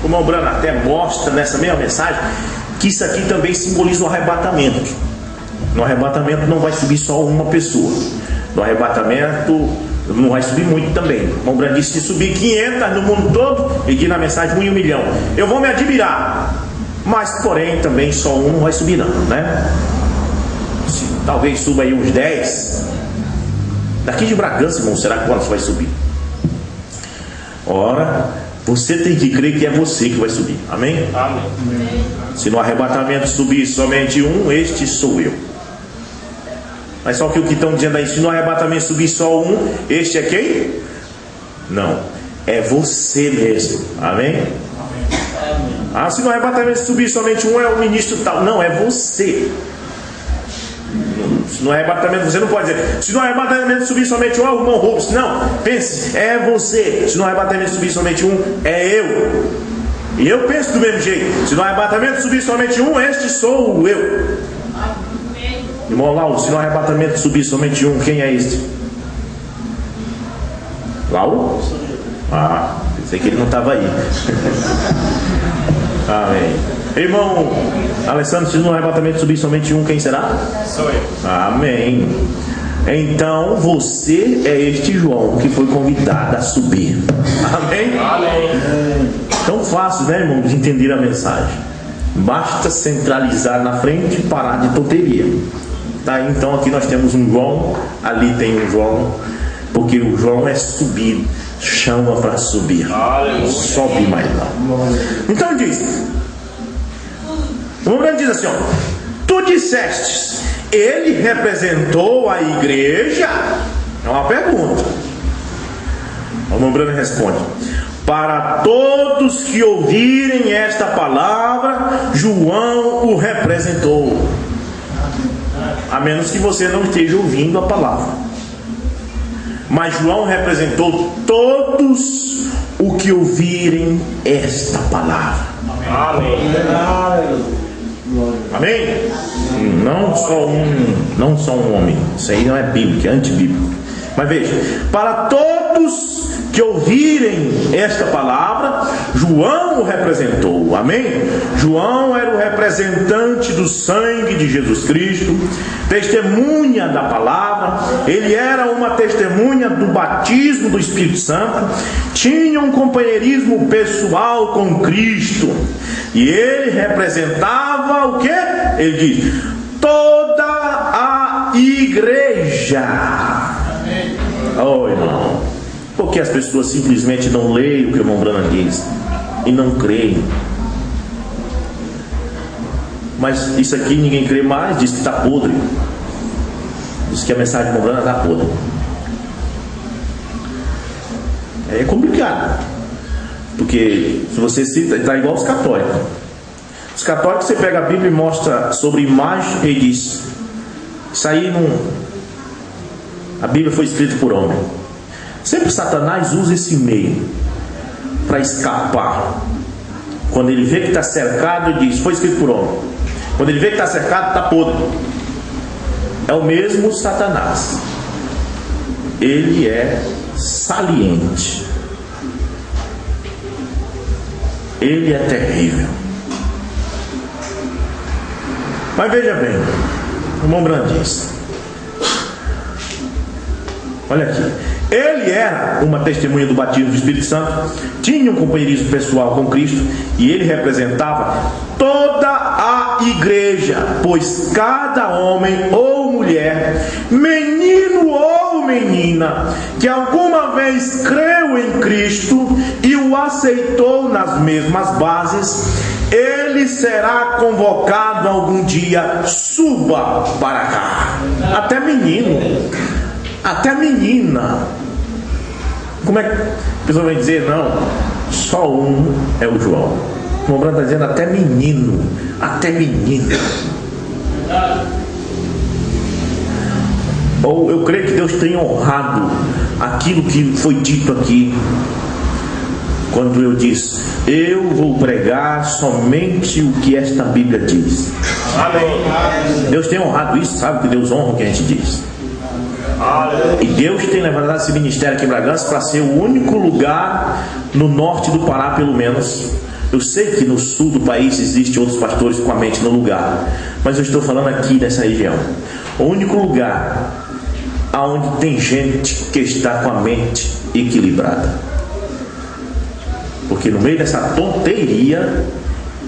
O irmão Brano até mostra nessa mesma mensagem que isso aqui também simboliza o arrebatamento. No arrebatamento não vai subir só uma pessoa. No arrebatamento não vai subir muito também. O irmão Brano disse: se subir 500 no mundo todo, e diz na mensagem 1 milhão, eu vou me admirar. Mas porém também só um não vai subir não, né? Talvez suba aí uns 10. Daqui de Bragança, irmão, será que quantos vai subir? Ora, você tem que crer que é você que vai subir. Amém? Amém. Se no arrebatamento subir somente um, este sou eu. Mas só que o que estão dizendo aí, se no arrebatamento subir só um, este é quem? Não, é você mesmo. Amém? Ah, se no arrebatamento subir somente um, é o ministro tal. Não, é você. Se no arrebatamento, você não pode dizer: se no arrebatamento subir somente um, é o irmão Rubens. Não, pense, é você. Se no arrebatamento subir somente um, é eu. E eu penso do mesmo jeito. Se no arrebatamento subir somente um, este sou eu. Irmão Lauro, se no arrebatamento subir somente um, quem é este? Lauro? Ah, pensei que ele não estava aí. Amém. Irmão Alessandro, se no arrebatamento subir somente um, quem será? Sou eu. Amém. Então você é este João que foi convidado a subir. Amém? Amém. Tão fácil, né, irmão, de entender a mensagem. Basta centralizar na frente e parar de tonteria. Tá? Então aqui nós temos um João, ali tem um João, porque o João é subir, chama para subir, sobe mais lá. Então diz, o Mombrano diz assim, ó, tu dissestes, ele representou a igreja? É uma pergunta. O Mombrano responde, para todos que ouvirem esta palavra, João o representou. A menos que você não esteja ouvindo a palavra. Mas João representou todos os que ouvirem esta palavra. Amém. Amém? Não só um homem. Isso aí não é bíblico, é antibíblico. Mas veja, para todos que ouvirem esta palavra, João o representou. Amém? João era o representante do sangue de Jesus Cristo, testemunha da palavra. Ele era uma testemunha do batismo do Espírito Santo, tinha um companheirismo pessoal com Cristo, e ele representava o que? Ele diz, toda a igreja. Oh, irmão, porque as pessoas simplesmente não leem o que o Mombrana diz e não creem. Mas isso aqui ninguém crê mais, diz que está podre, diz que a mensagem de Mombrana está podre. É complicado, porque se você cita, está igual os católicos. Os católicos, você pega a Bíblia e mostra sobre imagem e diz, isso aí não... A Bíblia foi escrita por homem. Sempre Satanás usa esse meio para escapar. Quando ele vê que está cercado, ele diz, foi escrito por homem. Quando ele vê que está cercado, está podre. É o mesmo Satanás. Ele é saliente. Ele é terrível. Mas veja bem, o Mombrana diz, olha aqui, ele era uma testemunha do batismo do Espírito Santo, tinha um companheirismo pessoal com Cristo, e ele representava toda a igreja, pois cada homem ou mulher, menino ou menina, que alguma vez creu em Cristo e o aceitou nas mesmas bases, ele será convocado algum dia, suba para cá. Até menino, até menina. Como é que a pessoa vai dizer, não, só um é o João? O Mombrana está dizendo até menino, até menina. Ou eu creio que Deus tem honrado aquilo que foi dito aqui, quando eu disse, eu vou pregar somente o que esta Bíblia diz. Amém. Deus tem honrado isso, sabe que Deus honra o que a gente diz. E Deus tem levantado esse ministério aqui em Bragança para ser o único lugar no norte do Pará, pelo menos. Eu sei que no sul do país existem outros pastores com a mente no lugar, mas eu estou falando aqui nessa região. O único lugar onde tem gente que está com a mente equilibrada. Porque no meio dessa tonteria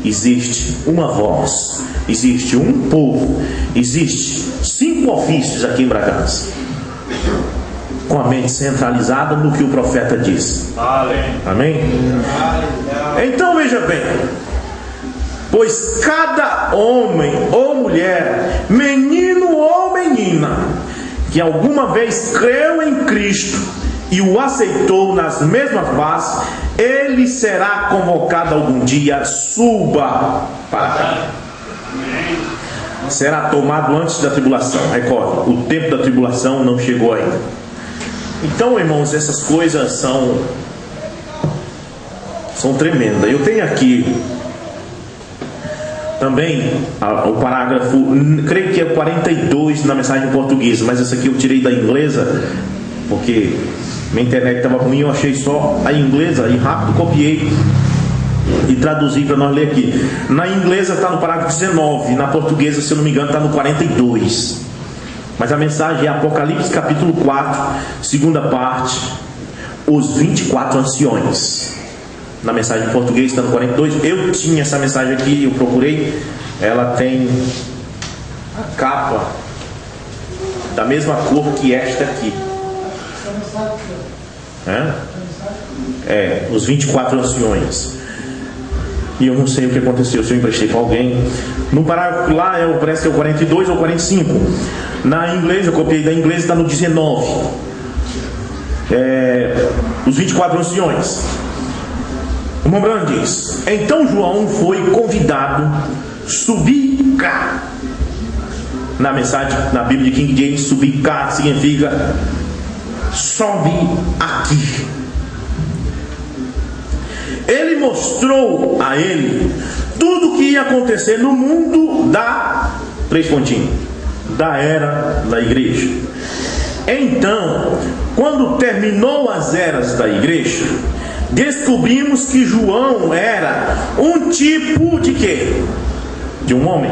existe uma voz, existe um povo, existe 5 ofícios aqui em Bragança, com a mente centralizada no que o profeta diz. Amém? Então veja bem, pois cada homem ou mulher, menino ou menina, que alguma vez creu em Cristo e o aceitou nas mesmas bases, ele será convocado algum dia, suba para cá. Será tomado antes da tribulação. Recorde, o tempo da tribulação não chegou ainda. Então, irmãos, essas coisas são tremendas. Eu tenho aqui também o parágrafo, creio que é 42 na mensagem portuguesa, mas essa aqui eu tirei da inglesa, porque minha internet estava ruim, eu achei só a inglesa e rápido copiei e traduzi para nós ler aqui. Na inglesa está no parágrafo 19, na portuguesa, se eu não me engano, está no 42. Mas a mensagem é Apocalipse capítulo 4, segunda parte, os 24 anciões. Na mensagem em português está no 42. Eu tinha essa mensagem aqui, eu procurei. Ela tem a capa da mesma cor que esta aqui. Os 24 anciões. E eu não sei o que aconteceu, se eu emprestei para alguém. No parágrafo lá, parece que é o 42 ou 45. Na inglês, eu copiei da inglês, está no 19. Os 24 anciões. O Mombrana diz: então João foi convidado a subir cá. Na mensagem, na Bíblia de King James, subir cá significa sobe aqui. Ele mostrou a ele tudo o que ia acontecer no mundo da era da igreja. Então, quando terminou as eras da igreja, descobrimos que João era um tipo de quê? De um homem.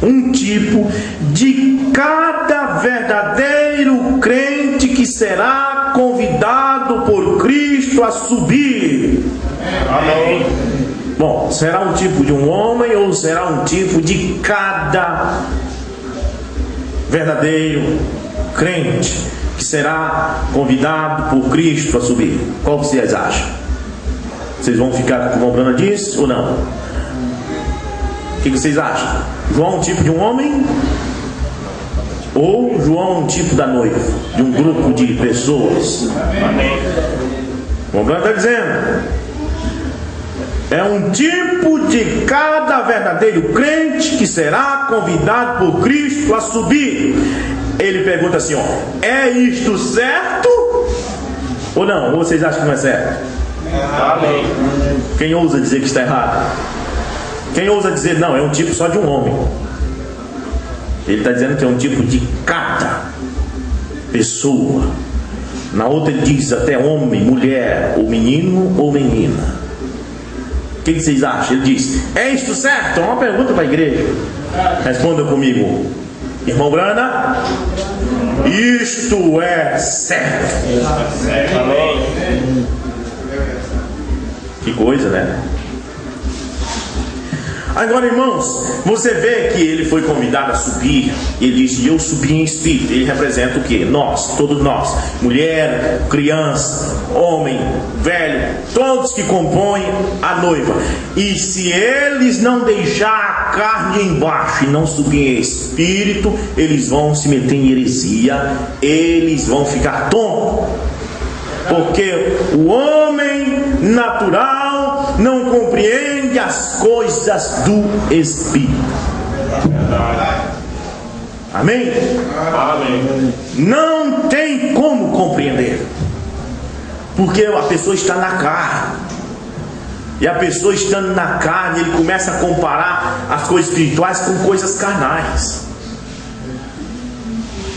Um tipo de cada verdadeiro crente que será convidado por Cristo a subir. Amém. Bom, será um tipo de um homem ou será um tipo de cada verdadeiro crente que será convidado por Cristo a subir? Qual vocês acham? Vocês vão ficar com o que o Mombrana disse ou não? O que vocês acham? João é um tipo de um homem? Ou João é um tipo da noiva? De um grupo de pessoas? Amém. O Mombrana está dizendo: é um tipo de cada verdadeiro crente que será convidado por Cristo a subir. Ele pergunta assim: é isto certo? Ou não? Ou vocês acham que não é certo? Amém. Quem ousa dizer que está errado? Quem ousa dizer não, é um tipo só de um homem? Ele está dizendo que é um tipo de cada pessoa. Na outra ele diz até homem, mulher, ou menino ou menina. O que vocês acham? Ele diz: é isto certo? É uma pergunta para a igreja. Responda comigo, irmão Brana. Isto é certo. Amém. Que coisa, né? Agora, irmãos, você vê que ele foi convidado a subir. Ele diz: eu subi em espírito. Ele representa o quê? Nós, todos nós, mulher, criança, homem, velho, todos que compõem a noiva. E se eles não deixar a carne embaixo e não subir em espírito, eles vão se meter em heresia, eles vão ficar tontos. Porque o homem natural não compreende as coisas do Espírito. Amém? Amém. Não tem como compreender, porque a pessoa está na carne. E a pessoa estando na carne, ele começa a comparar as coisas espirituais com coisas carnais.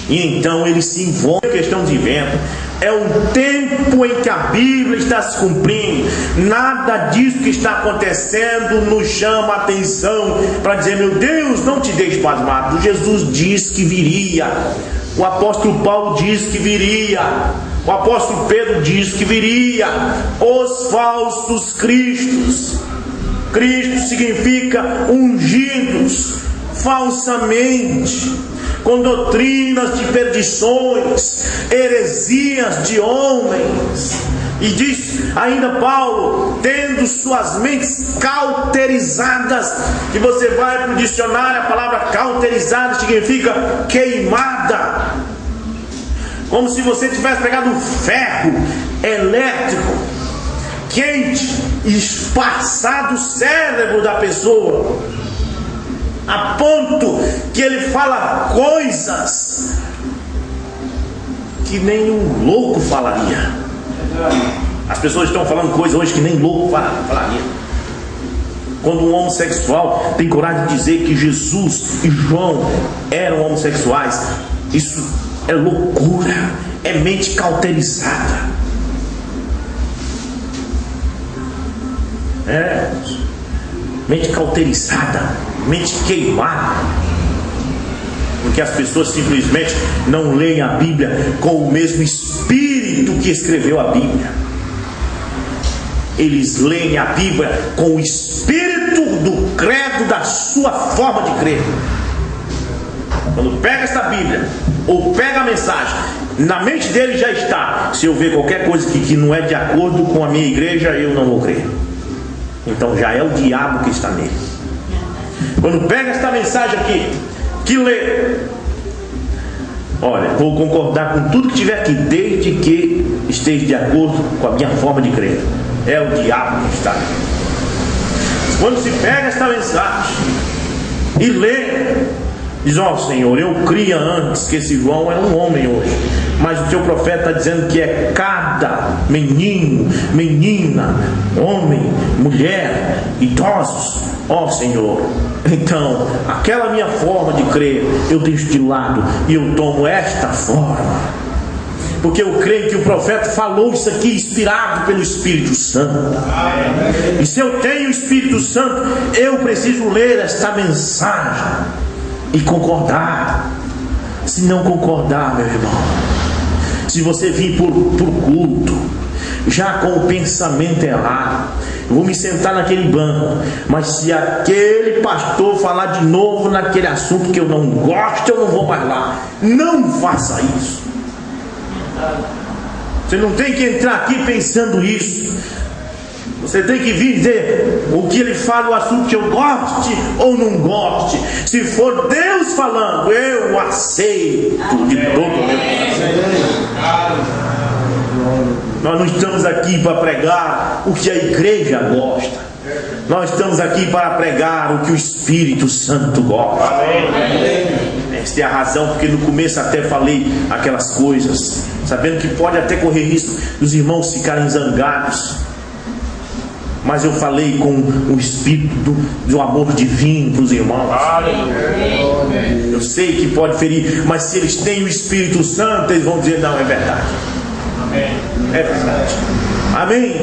E então ele se envolve em questão de vento. É um tempo em que a Bíblia está se cumprindo. Nada disso que está acontecendo nos chama a atenção para dizer: meu Deus, não te deixe pasmado. Jesus disse que viria. O apóstolo Paulo disse que viria. O apóstolo Pedro disse que viria. Os falsos cristos. Cristo significa ungidos falsamente, com doutrinas de perdições, heresias de homens. E diz ainda Paulo: tendo suas mentes cauterizadas. E você vai para o dicionário, a palavra cauterizada significa queimada, como se você tivesse pegado um ferro elétrico quente e passado o cérebro da pessoa, a ponto que ele fala coisas que nem um louco falaria. As pessoas estão falando coisas hoje que nem louco falaria. Quando um homossexual tem coragem de dizer que Jesus e João eram homossexuais, isso é loucura, é mente cauterizada. Mente cauterizada, mente queimada, porque as pessoas simplesmente não leem a Bíblia com o mesmo Espírito que escreveu a Bíblia. Eles leem a Bíblia com o espírito do credo da sua forma de crer. Quando pega essa Bíblia, ou pega a mensagem, na mente dele já está: se eu ver qualquer coisa que não é de acordo com a minha igreja, eu não vou crer. Então já é o diabo que está nele. Quando pega esta mensagem aqui, que lê: olha, vou concordar com tudo que tiver aqui, desde que esteja de acordo com a minha forma de crer. É o diabo que está nele. Quando se pega esta mensagem e lê, diz: ó Senhor, eu cria antes que esse João é um homem hoje, mas o teu profeta está dizendo que é cada menino, menina, homem, mulher, idosos. Ó Senhor, então aquela minha forma de crer eu deixo de lado e eu tomo esta forma, porque eu creio que o profeta falou isso aqui inspirado pelo Espírito Santo. E se eu tenho o Espírito Santo, eu preciso ler esta mensagem e concordar. Se não concordar, meu irmão, se você vir por culto já com o pensamento errado, eu vou me sentar naquele banco, mas se aquele pastor falar de novo naquele assunto que eu não gosto, eu não vou mais lá. Não faça isso. Você não tem que entrar aqui pensando isso. Você tem que vir dizer o que ele fala, o assunto que eu goste ou não goste. Se for Deus falando, eu aceito de todo o meu coração. Nós não estamos aqui para pregar o que a igreja gosta. Nós estamos aqui para pregar o que o Espírito Santo gosta. Esta é a razão porque no começo até falei aquelas coisas, sabendo que pode até correr risco dos irmãos ficarem zangados, mas eu falei com o espírito do amor divino para os irmãos. Eu sei que pode ferir, mas se eles têm o Espírito Santo, eles vão dizer: não, é verdade. É verdade. Amém?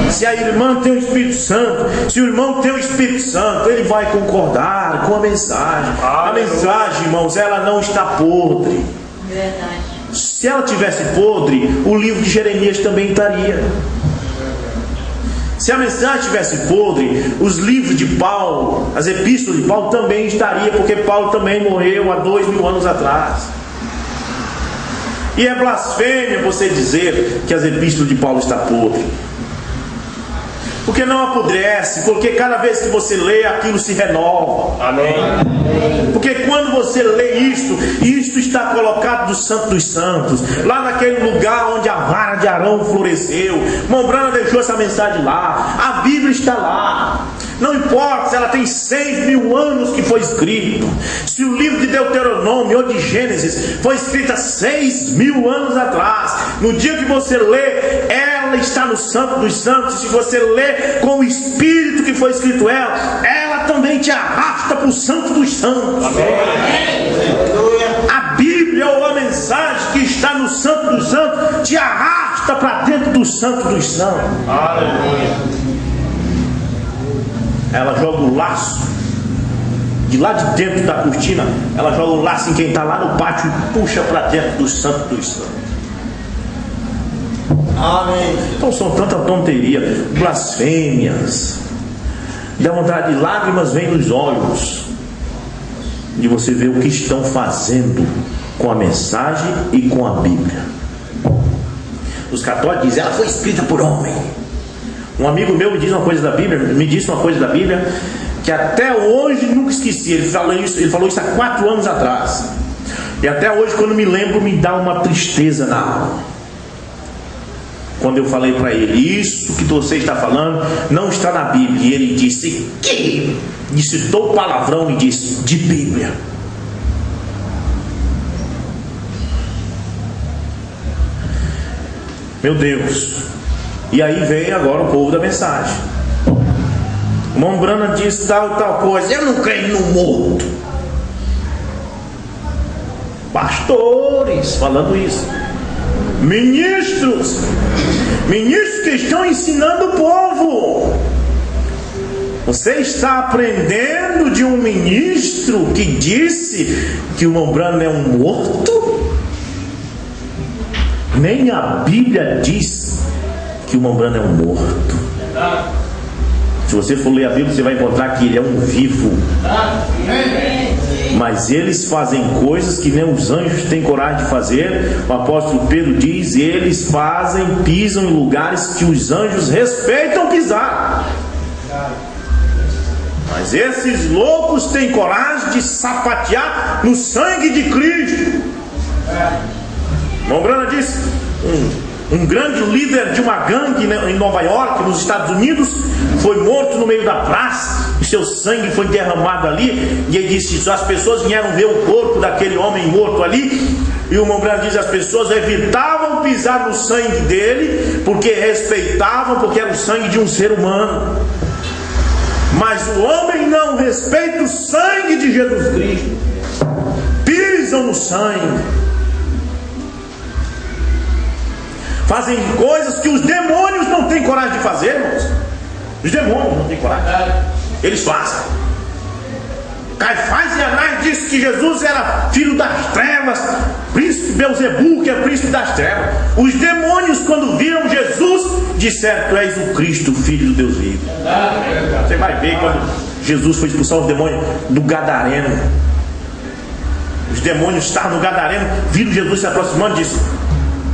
Se a irmã tem o Espírito Santo, se o irmão tem o Espírito Santo, ele vai concordar com a mensagem. A mensagem, irmãos, ela não está podre. Verdade. Se ela tivesse podre, o livro de Jeremias também estaria. Se a mensagem tivesse podre, os livros de Paulo, as epístolas de Paulo também estariam, porque Paulo também morreu há 2000 anos atrás. E é blasfêmia você dizer que as epístolas de Paulo estão podres, porque não apodrece, porque cada vez que você lê, aquilo se renova. Amém. Porque quando você lê isto está colocado do Santo dos Santos, lá naquele lugar onde a vara de Arão floresceu. Mombrana deixou essa mensagem lá, a Bíblia está lá. Não importa se ela tem 6.000 anos que foi escrito, se o livro de Deuteronômio ou de Gênesis foi escrito há 6.000 anos atrás, no dia que você lê, ela está no Santo dos Santos. E se você lê com o Espírito que foi escrito ela também te arrasta para o Santo dos Santos. Amém. A Bíblia ou a mensagem que está no Santo dos Santos te arrasta para dentro do Santo dos Santos. Aleluia. Ela joga o laço de lá de dentro da cortina, ela joga o laço em quem está lá no pátio e puxa para dentro do Santo dos Santos. Amém. Então são tanta tonteria, blasfêmias, dá vontade de lágrimas vêm nos olhos de você ver o que estão fazendo com a mensagem e com a Bíblia. Os católicos dizem: ela foi escrita por homem. Um amigo meu me disse uma coisa da Bíblia que até hoje nunca esqueci. Ele falou isso há 4 anos atrás, e até hoje, quando me lembro, me dá uma tristeza na alma. Quando eu falei para ele: isso que você está falando não está na Bíblia. E ele disse: que? E citou palavrão e disse: de Bíblia. Meu Deus. E aí vem agora o povo da mensagem. O Mombrana diz tal e tal coisa. Eu não creio no morto. Pastores falando isso. Ministros que estão ensinando o povo. Você está aprendendo de um ministro que disse que o Mombrana é um morto? Nem a Bíblia diz que o Mombrana é um morto. Se você for ler a Bíblia, você vai encontrar que ele é um vivo. mas eles fazem coisas que nem os anjos têm coragem de fazer. O apóstolo Pedro diz: eles pisam em lugares que os anjos respeitam pisar. Mas esses loucos têm coragem de sapatear no sangue de Cristo. Mombrana disse: um grande líder de uma gangue em Nova York, nos Estados Unidos, foi morto no meio da praça, e seu sangue foi derramado ali. E ele disse: as pessoas vieram ver o corpo daquele homem morto ali, e o Mombrana diz: as pessoas evitavam pisar no sangue dele, porque respeitavam, porque era o sangue de um ser humano. Mas o homem não respeita o sangue de Jesus Cristo, pisam no sangue, fazem coisas que os demônios não têm coragem de fazer, irmãos. Os demônios não têm coragem, eles fazem. Caifás e Anás disse que Jesus era filho das trevas, príncipe Belzebu, que é príncipe das trevas. Os demônios, quando viram Jesus, disseram: tu és o Cristo, filho do Deus vivo. Você vai ver quando Jesus foi expulsar os demônios do Gadareno. Os demônios estavam no Gadareno, viram Jesus se aproximando e disse: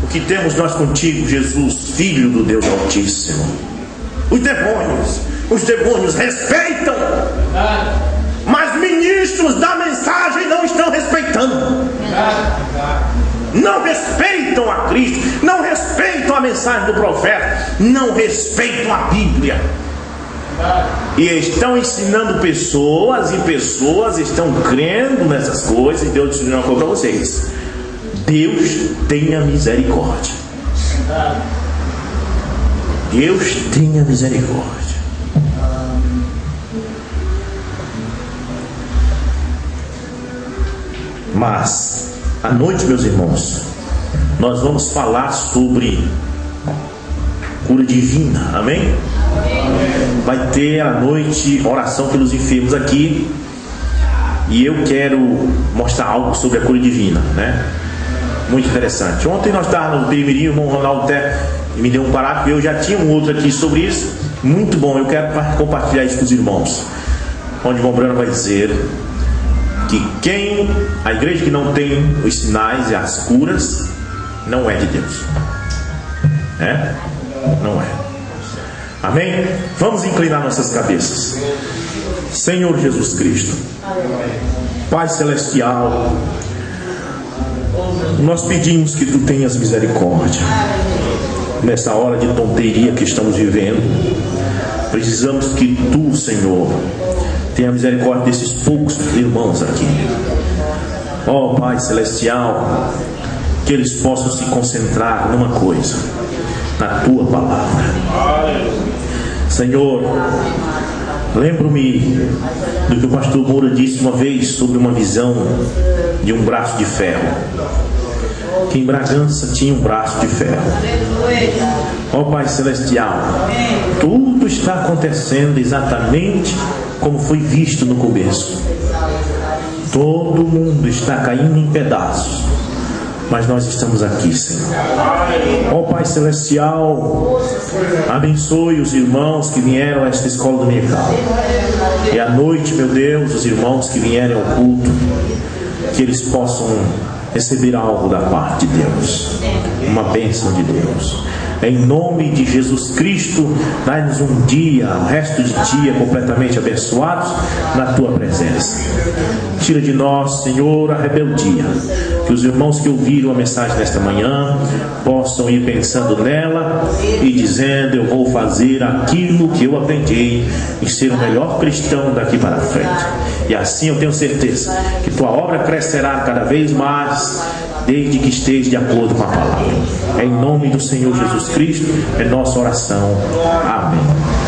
o que temos nós contigo, Jesus, filho do Deus Altíssimo? Os demônios respeitam, mas ministros da mensagem não estão respeitando. Não respeitam a Cristo, não respeitam a mensagem do profeta, não respeitam a Bíblia. E estão ensinando pessoas, e pessoas estão crendo nessas coisas. E Deus disse uma coisa para vocês: Deus tenha misericórdia. Deus tenha misericórdia. Mas à noite, meus irmãos, nós vamos falar sobre cura divina, amém? Vai ter à noite oração pelos enfermos aqui, e eu quero mostrar algo sobre a cura divina, né? Muito interessante. Ontem nós estávamos no Pirimirim, o irmão Ronaldo até me deu um parágrafo, eu já tinha um outro aqui sobre isso, muito bom. Eu quero compartilhar isso com os irmãos, onde o Mombrana vai dizer que a igreja que não tem os sinais e as curas não é de Deus. Não é. Amém? Vamos inclinar nossas cabeças. Senhor Jesus Cristo, Pai Celestial, nós pedimos que Tu tenhas misericórdia nessa hora de tonteria que estamos vivendo. Precisamos que Tu, Senhor, tenha misericórdia desses poucos irmãos aqui. Ó Pai Celestial, que eles possam se concentrar numa coisa, na Tua palavra. Senhor, lembro-me do que o pastor Moura disse uma vez sobre uma visão de um braço de ferro, que em Bragança tinha um braço de ferro. Ó Pai Celestial, tudo está acontecendo exatamente como foi visto no começo. Todo mundo está caindo em pedaços, mas nós estamos aqui, Senhor. Ó Pai Celestial, abençoe os irmãos que vieram a esta escola dominical, e à noite, meu Deus, os irmãos que vierem ao culto, que eles possam receber algo da parte de Deus, uma bênção de Deus. Em nome de Jesus Cristo, dai-nos um dia, o resto de dia completamente abençoados na Tua presença. Tira de nós, Senhor, a rebeldia. Que os irmãos que ouviram a mensagem nesta manhã possam ir pensando nela e dizendo: eu vou fazer aquilo que eu aprendi e ser o melhor cristão daqui para frente. E assim eu tenho certeza que Tua obra crescerá cada vez mais, desde que esteja de acordo com a palavra. Em nome do Senhor Jesus Cristo é nossa oração. Amém.